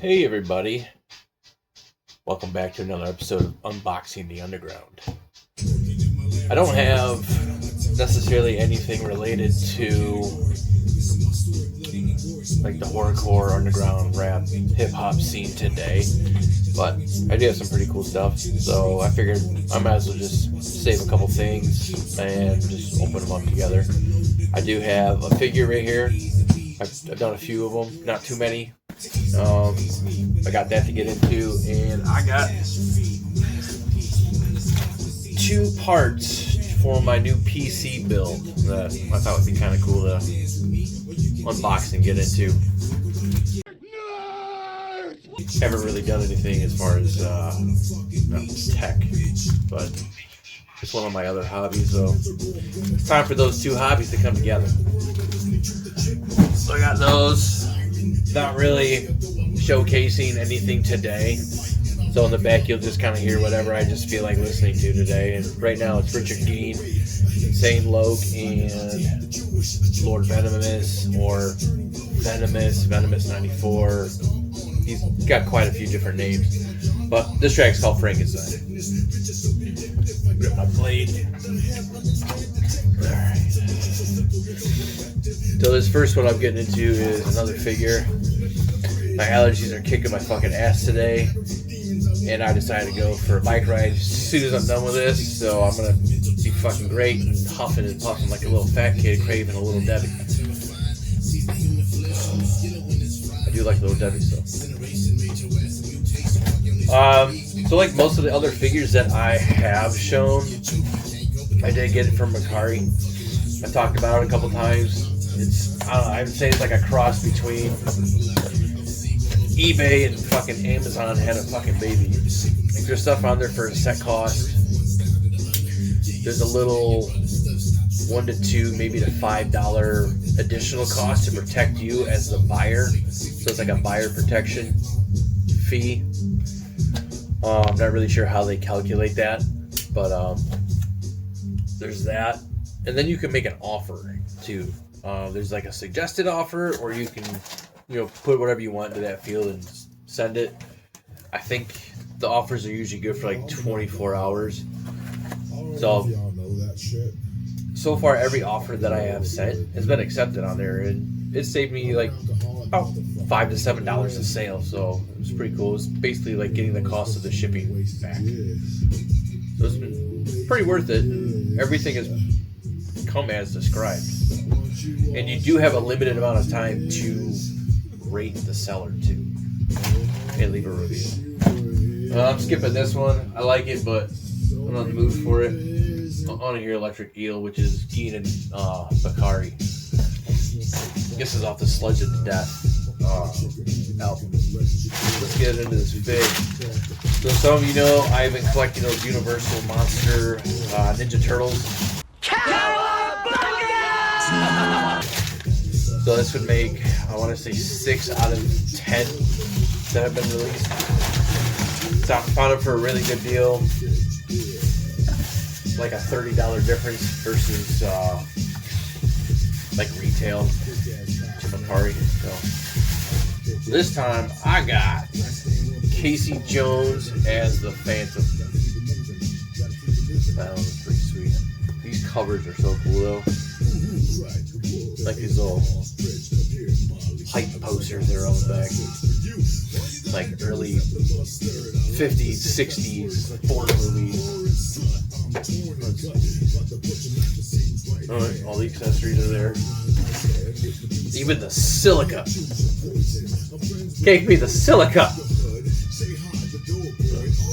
Hey everybody, welcome back to another episode of Unboxing the Underground. I don't have necessarily anything related to like the horrorcore, underground, rap, hip-hop scene today, but I do have some pretty cool stuff, so I figured I might as well just save a couple things and just open them up together. I do have a figure right here. I've done a few of them, not too many. I got that to get into, and I got two parts for my new PC build that I thought would be kind of cool to unbox and get into. Haven't really done anything as far as tech, but it's one of my other hobbies, so it's time for those two hobbies to come together. So I got those. Not really showcasing anything today, so in the back you'll just kind of hear whatever I just feel like listening to today. And right now it's Richard Gein, Insane LOC, and Lord Venomous, or Venomous 94. He's got quite a few different names, but this track's called Frankenstein. Grab my blade. Alright. So this first one I'm getting into is another figure. My allergies are kicking my fucking ass today, and I decided to go for a bike ride as soon as I'm done with this, so I'm gonna be fucking great and huffing and puffing like a little fat kid craving a Little Debbie. I do like Little Debbie stuff. So like most of the other figures that I have shown, I did get it from Bakari. I've talked about it a couple times. It's, I would say it's like a cross between eBay and fucking Amazon had a fucking baby. Like, there's stuff on there for a set cost. There's a little $1 to $2, maybe to $5 additional cost to protect you as the buyer. So it's like a buyer protection fee. I'm not really sure how they calculate that, but there's that. And then you can make an offer too. There's like a suggested offer, or you can, put whatever you want into that field and send it. I think the offers are usually good for like 24 hours. So far every offer that I have sent has been accepted on there, and it saved me like about $5 to $7 a sale, so it was pretty cool. It's basically like getting the cost of the shipping back. So it's been pretty worth it. Everything has come as described. And you do have a limited amount of time to rate the seller too and leave a review. I'm skipping this one. I like it, but I'm not in the mood for it. On here, Electric Eel, which is Gein and Bakari. This is off the Sludge of the Death album. Let's get into this fig. So some of you know I've been collecting those Universal Monster Ninja Turtles. So this would make, I want to say, 6 out of 10 that have been released. So I found it for a really good deal. Like a $30 difference versus like retail to Bakari. So this time I got Casey Jones as the Phantom. That one was pretty sweet. These covers are so cool though. Like these little hype posters that are on the back. Like early 50s, 60s horror movies. Alright, all the accessories are there. Even the silica. Gave me the silica.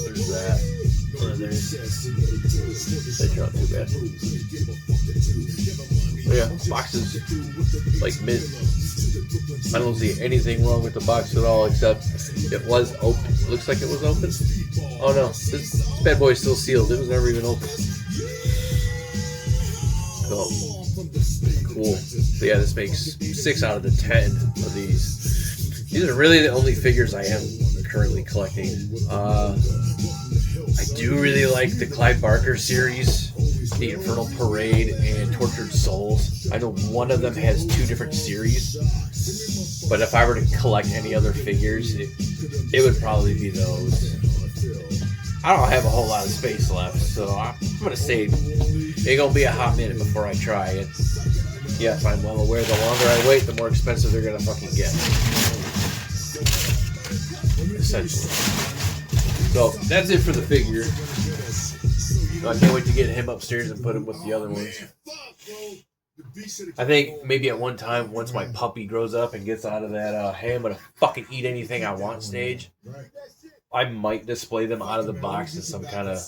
There's that. Oh, there's. They turned out too bad. But yeah, box is like mid. I don't see anything wrong with the box at all, except it was open. Looks like it was open. Oh no, this bad boy is still sealed. It was never even open. Cool. So yeah, this makes 6 out of the 10 of these. These are really the only figures I am currently collecting. I do really like the Clive Barker series, the Infernal Parade and Tortured Souls. I know one of them has 2 different series. But if I were to collect any other figures, it would probably be those. I don't have a whole lot of space left, so I'm gonna say it's gonna be a hot minute before I try it. Yes, I'm well aware the longer I wait, the more expensive they're gonna fucking get. Essentially. So that's it for the figure. I can't wait to get him upstairs and put him with the other ones. I think maybe at one time, once my puppy grows up and gets out of that, hey, I'm gonna fucking eat anything I want stage, I might display them out of the box in some kind of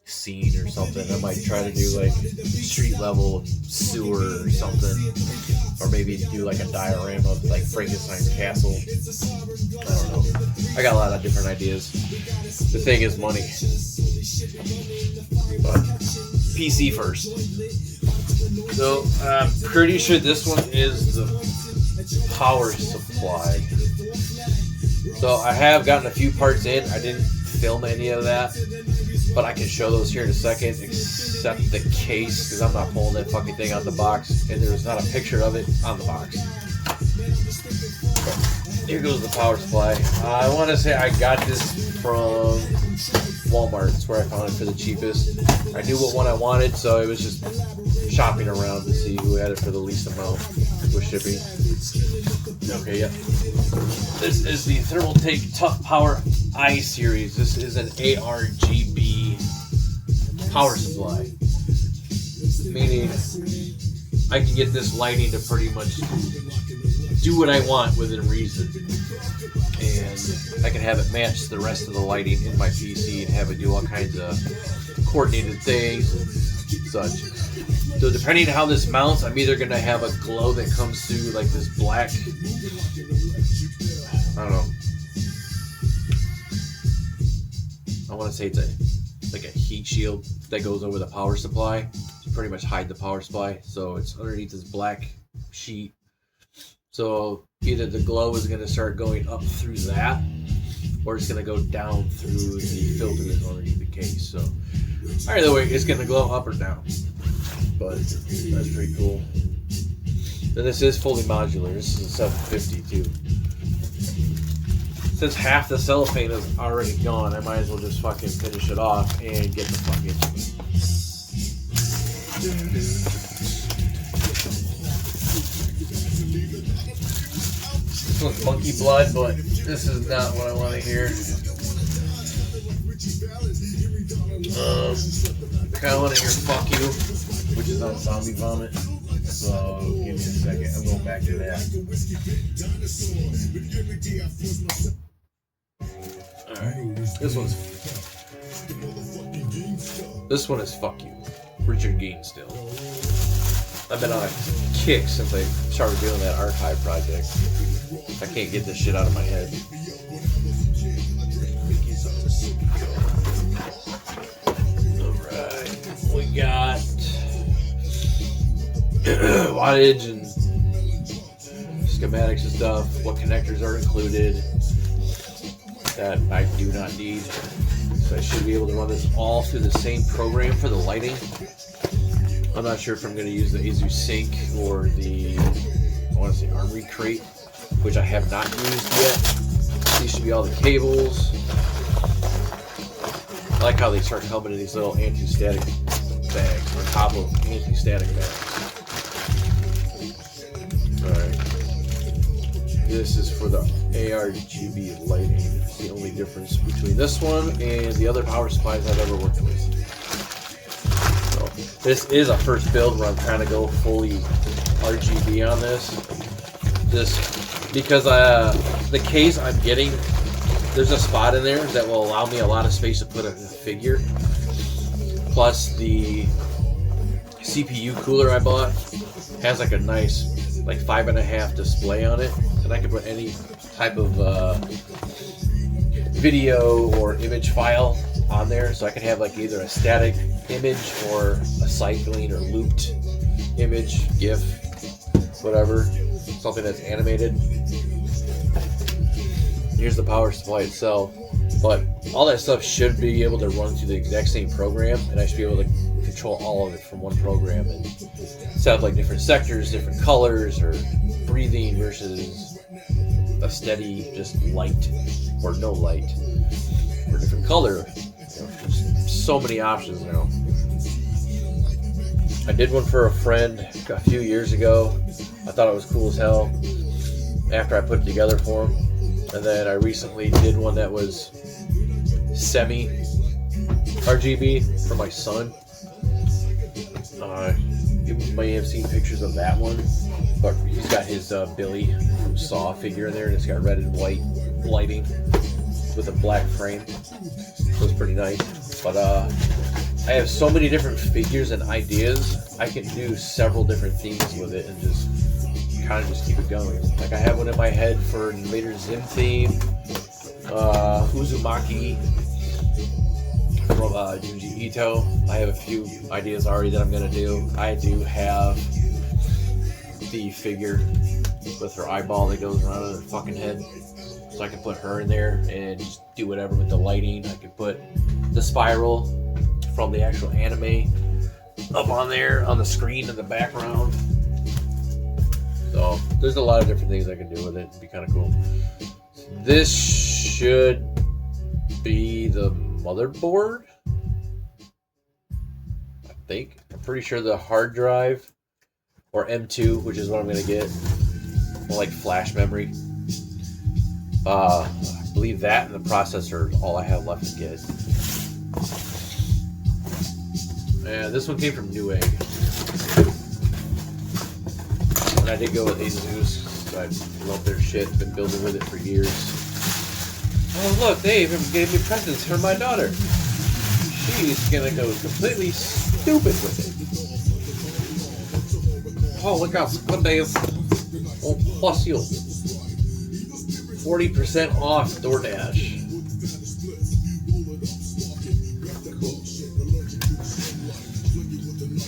scene or something. I might try to do like street level sewer or something, or maybe do like a diorama of like Frankenstein's castle. I don't know. I got a lot of different ideas. The thing is money. But PC first. So I'm pretty sure this one is the power supply. So I have gotten a few parts in. I didn't film any of that, but I can show those here in a second, except the case, because I'm not pulling that fucking thing out the box, and there's not a picture of it on the box. Here goes the power supply. I want to say I got this from Walmart. It's where I found it for the cheapest. I knew what one I wanted, so it was just shopping around to see who had it for the least amount with shipping. Okay, yep. This is the Thermaltake Tough Power I series. This is an ARGB power supply, meaning I can get this lighting to pretty much do what I want within reason, and I can have it match the rest of the lighting in my PC and have it do all kinds of coordinated things and such. So depending on how this mounts, I'm either going to have a glow that comes through like this black, I don't know, I want to say it's like a heat shield that goes over the power supply to pretty much hide the power supply. So it's underneath this black sheet. So either the glow is going to start going up through that, or it's going to go down through the filters underneath the case. So either way, it's going to glow up or down. But that's pretty cool. Then this is fully modular. This is a 750 too. Since half the cellophane is already gone, I might as well just fucking finish it off and get the fucking. This one's monkey blood, but this is not what I want to hear. I kind of want to hear "fuck you," which is on Zombie Vomit. So give me a second. I'm going back to that. Alright. This one is "fuck you." Richard Gein still. I've been on a kick since I started doing that archive project. I can't get this shit out of my head. Alright. We got wattage and schematics and stuff, what connectors are included that I do not need. So I should be able to run this all through the same program for the lighting. I'm not sure if I'm going to use the Asus Sync or the, I want to say Armory Crate, which I have not used yet. These should be all the cables. I like how they start coming in these little anti-static bags on top of anti-static bags. Alright. This is for the ARGB lighting. It's the only difference between this one and the other power supplies I've ever worked with. So, this is a first build where I'm trying to go fully RGB on this. Because the case I'm getting, there's a spot in there that will allow me a lot of space to put a figure. Plus the CPU cooler I bought has like a nice like 5.5 display on it, and I can put any type of video or image file on there, so I can have like either a static image or a cycling or looped image, GIF, whatever, something that's animated. Here's the power supply itself, but all that stuff should be able to run through the exact same program, and I should be able to control all of it from one program and set up like different sectors, different colors, or breathing versus a steady just light or no light or different color. There's so many options now. I did one for a friend a few years ago. I thought it was cool as hell after I put it together for him. And then I recently did one that was semi RGB for my son. You may have seen pictures of that one, but he's got his Billy from Saw figure in there, and it's got red and white lighting with a black frame. So it's pretty nice. But I have so many different figures and ideas. I can do several different themes with it and just kind of just keep it going. Like I have one in my head for later Zim theme, Uzumaki from Junji Ito. I have a few ideas already that I'm gonna do. I do have the figure with her eyeball that goes around her fucking head, so I can put her in there and just do whatever with the lighting. I could put the spiral from the actual anime up on there on the screen in the background. So there's a lot of different things I can do with it. It'd be kind of cool. This should be the motherboard, I think. I'm pretty sure the hard drive or M2, which is what I'm going to get, like flash memory. I believe that and the processor is all I have left to get. And this one came from Newegg. And I did go with Asus. I love their shit. Been building with it for years. Oh look, they even gave me presents for my daughter. She's gonna go completely stupid with it. Oh, look out, Split Days. Oh, plus you. 40% off DoorDash.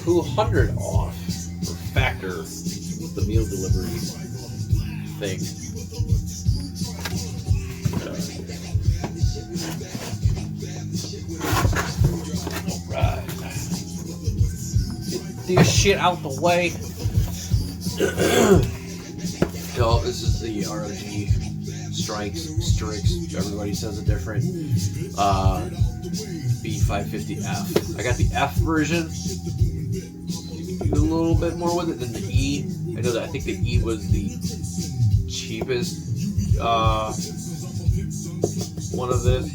Cool. 200 off for Factor with the meal delivery thing. Alright. Get this shit out the way. So this is the ROG Strix, everybody says it different. B550F. I got the F version. You can do a little bit more with it than the E. I know that I think the E was the cheapest one of this.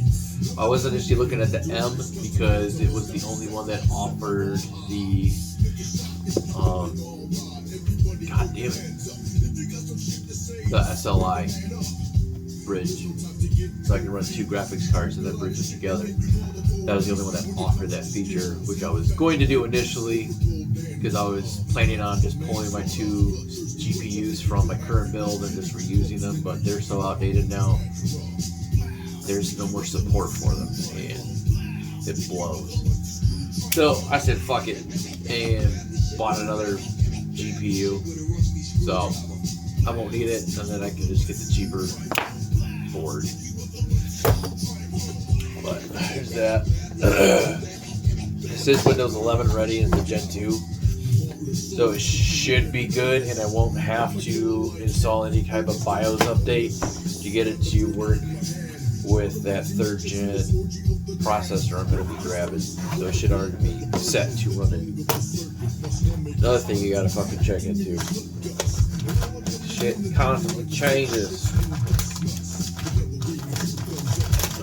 I was initially looking at the M because it was the only one that offered the god damn it, the SLI bridge, so I can run two graphics cards and then bridge them together. That was the only one that offered that feature, which I was going to do initially because I was planning on just pulling my two GPUs from my current build and just reusing them, but they're so outdated now. There's no more support for them, and it blows. So I said fuck it and bought another GPU. So I won't need it, and then I can just get the cheaper board. But here's that. This is Windows 11 ready in the Gen 2. So it should be good, and I won't have to install any type of BIOS update to get it to work with that 3rd gen processor I'm going to be grabbing. So it should already be set to run it. Another thing you got to fucking check into. Shit constantly changes.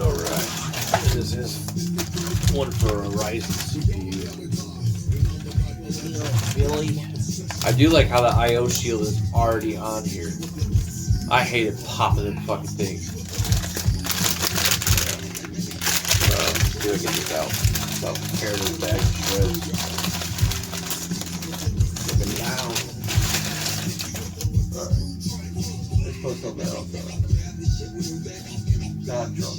Alright. This is one for a Ryzen CPU. Really? I do like how the IO shield is already on here. I hate it popping the fucking thing. See if I get this out. About tearing this bag to shreds. Look it down. Alright. Let's put something else on. Not drunk.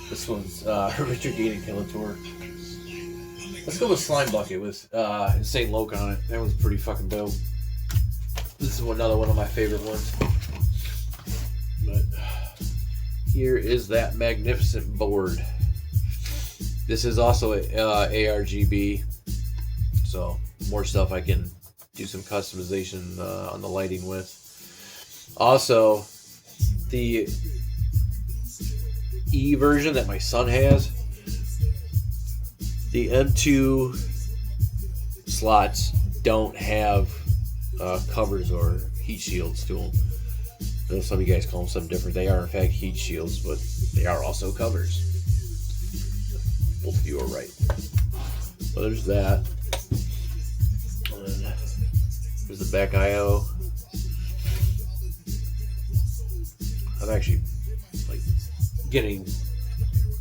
This one's Richard Gein and Killator. Let's go with Slime Bucket with Insane LOC on it. That one's pretty fucking dope. This is another one of my favorite ones. But here is that magnificent board. This is also a ARGB, so more stuff I can do some customization on the lighting with. Also, the E version that my son has, the M2 slots don't have covers or heat shields to them. I know some of you guys call them something different. They are in fact heat shields, but they are also covers. Both of you are right. Well, there's that. And there's the back I/O. I'm actually like getting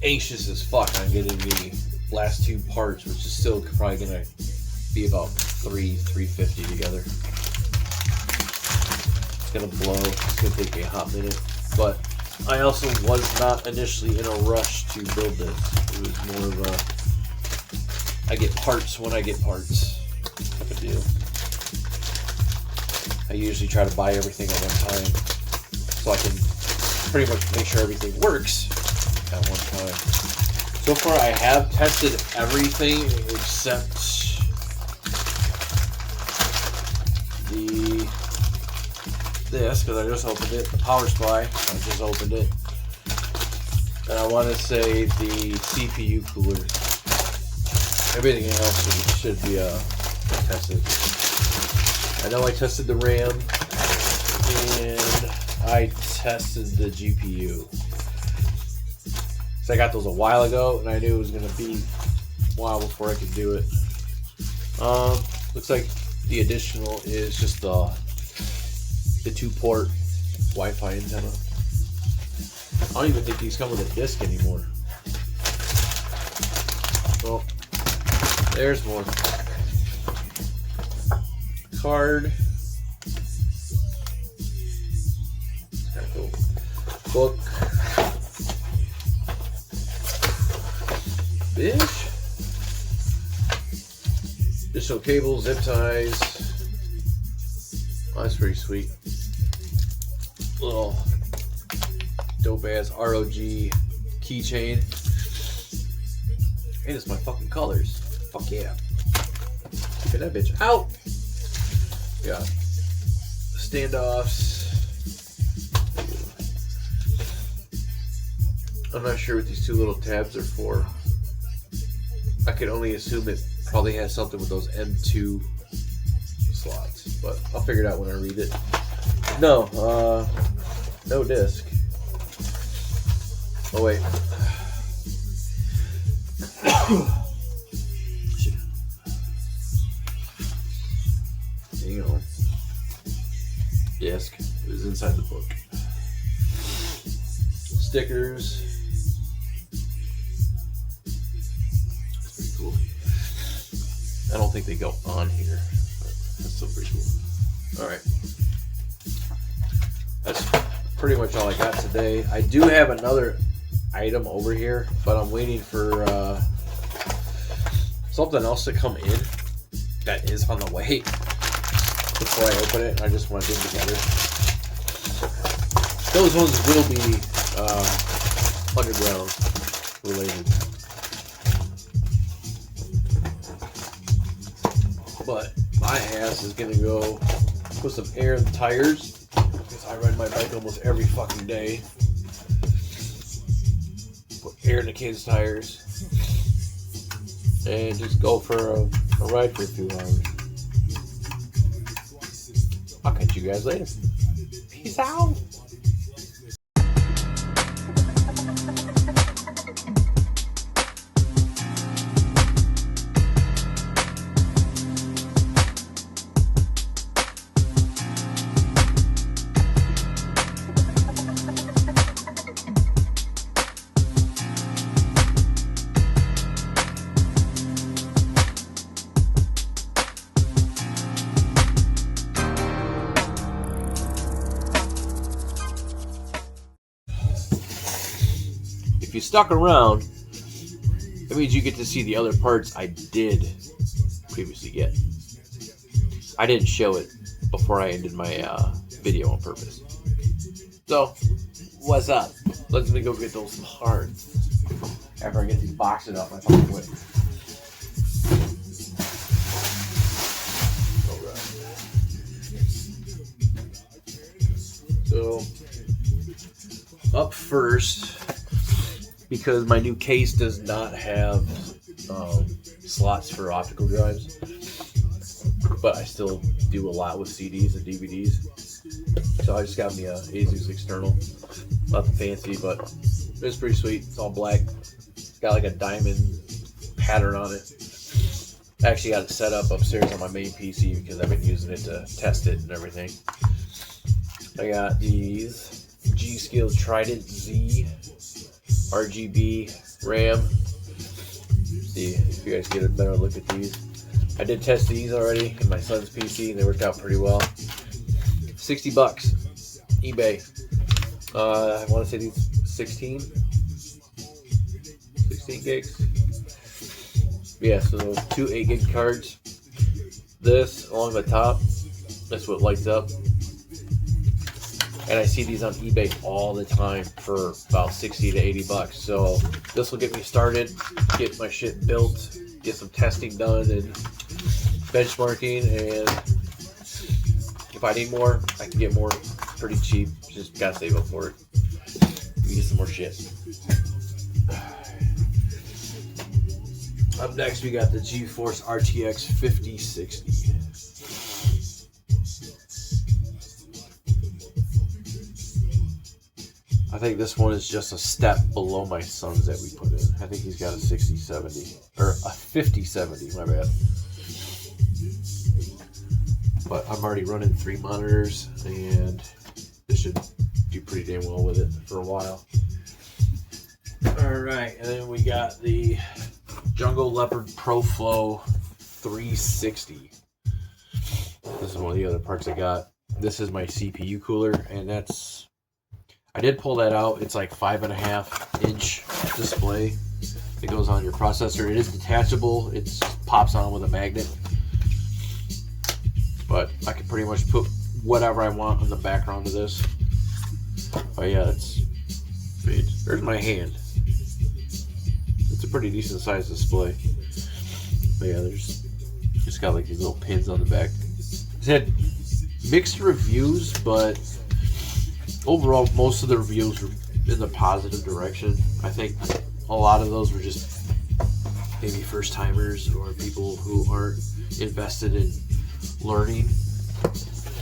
anxious as fuck on getting the last two parts, which is still probably gonna be about $350 together. It's gonna blow. It's gonna take me a hot minute, but I also was not initially in a rush to build this. It was more of a I get parts when I get parts type of deal. I usually try to buy everything at one time so I can pretty much make sure everything works at one time. So far I have tested everything except this, because I just opened it, the power supply, I just opened it. And I want to say the CPU cooler. Everything else should be tested. I know I tested the RAM, and I tested the GPU. So I got those a while ago, and I knew it was going to be a while before I could do it. Looks like the additional is just the 2-port Wi-Fi antenna. I don't even think these come with a disc anymore. Well, there's more. Card. Kind of cool. Book. Fish. Additional cable, zip ties. Oh, that's pretty sweet. Little dope ass ROG keychain. Hey, this is my fucking colors. Fuck yeah. Get that bitch out. Got standoffs. I'm not sure what these two little tabs are for. I can only assume it probably has something with those M2 slots, but I'll figure it out when I read it. No disc. Oh wait. Hang on. Disc. It was inside the book. Stickers. That's pretty cool. I don't think they go on here, but that's still pretty cool. Alright. That's pretty much all I got today. I do have another item over here, but I'm waiting for something else to come in that is on the way before I open it. I just want to do them together. Those ones will be underground related. But my ass is gonna go put some air in the tires, because I ride my bike almost every fucking day. Put air in the kids' tires and just go for a ride for a few hours. I'll catch you guys later. Peace out. If you stuck around, that means you get to see the other parts I did previously get. I didn't show it before I ended my video on purpose. So, what's up? Let me go get those parts after I get these boxes off my fucking whip. So, up first, because my new case does not have slots for optical drives, but I still do a lot with CDs and DVDs. So I just got me a Asus external. Nothing fancy, but it's pretty sweet. It's all black. Got like a diamond pattern on it. I actually got it set up upstairs on my main PC because I've been using it to test it and everything. I got these G-Skill Trident Z RGB RAM. See if you guys get a better look at these. I did test these already in my son's PC and they worked out pretty well. $60 eBay. I want to say these 16 gigs. Yeah, so 2 8-gig cards. This along the top, that's what lights up. And I see these on eBay all the time for about 60 to 80 bucks. So this will get me started, get my shit built, get some testing done and benchmarking. And if I need more, I can get more pretty cheap. Just gotta save up for it. Let me get some more shit. Up next, we got the GeForce RTX 5060. I think this one is just a step below my son's that we put in. I think he's got a 6070 or a 5070, my bad. But I'm already running 3 monitors and this should do pretty damn well with it for a while. Alright, and then we got the Jungle Leopard ProFlow 360. This is one of the other parts I got. This is my CPU cooler, and that's, I did pull that out. It's like 5.5-inch display that goes on your processor. It is detachable. It pops on with a magnet. But I can pretty much put whatever I want on the background of this. Oh yeah, there's my hand. It's a pretty decent sized display. But yeah, it's got like these little pins on the back. It's had mixed reviews, but overall most of the reviews were in the positive direction. I think a lot of those were just maybe first timers or people who aren't invested in learning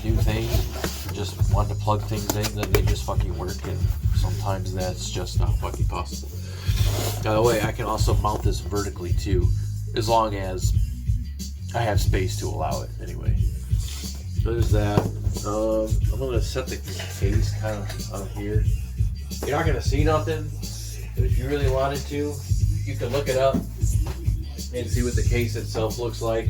new things, just want to plug things in, then they just fucking work, and sometimes that's just not fucking possible. By the way, I can also mount this vertically too, as long as I have space to allow it anyway. So there's that. I'm going to set the case kind of on here. You're not going to see nothing, but if you really wanted to, you can look it up and see what the case itself looks like.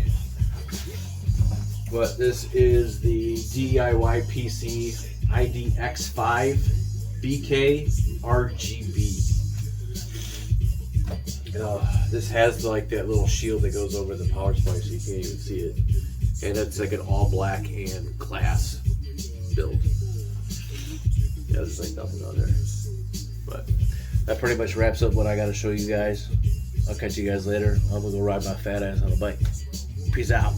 But this is the DIY PC IDX5 BK RGB. This has like that little shield that goes over the power supply so you can't even see it. And it's like an all black and glass build. Yeah, there's like nothing on there. But that pretty much wraps up what I got to show you guys. I'll catch you guys later. I'm going to go ride my fat ass on a bike. Peace out.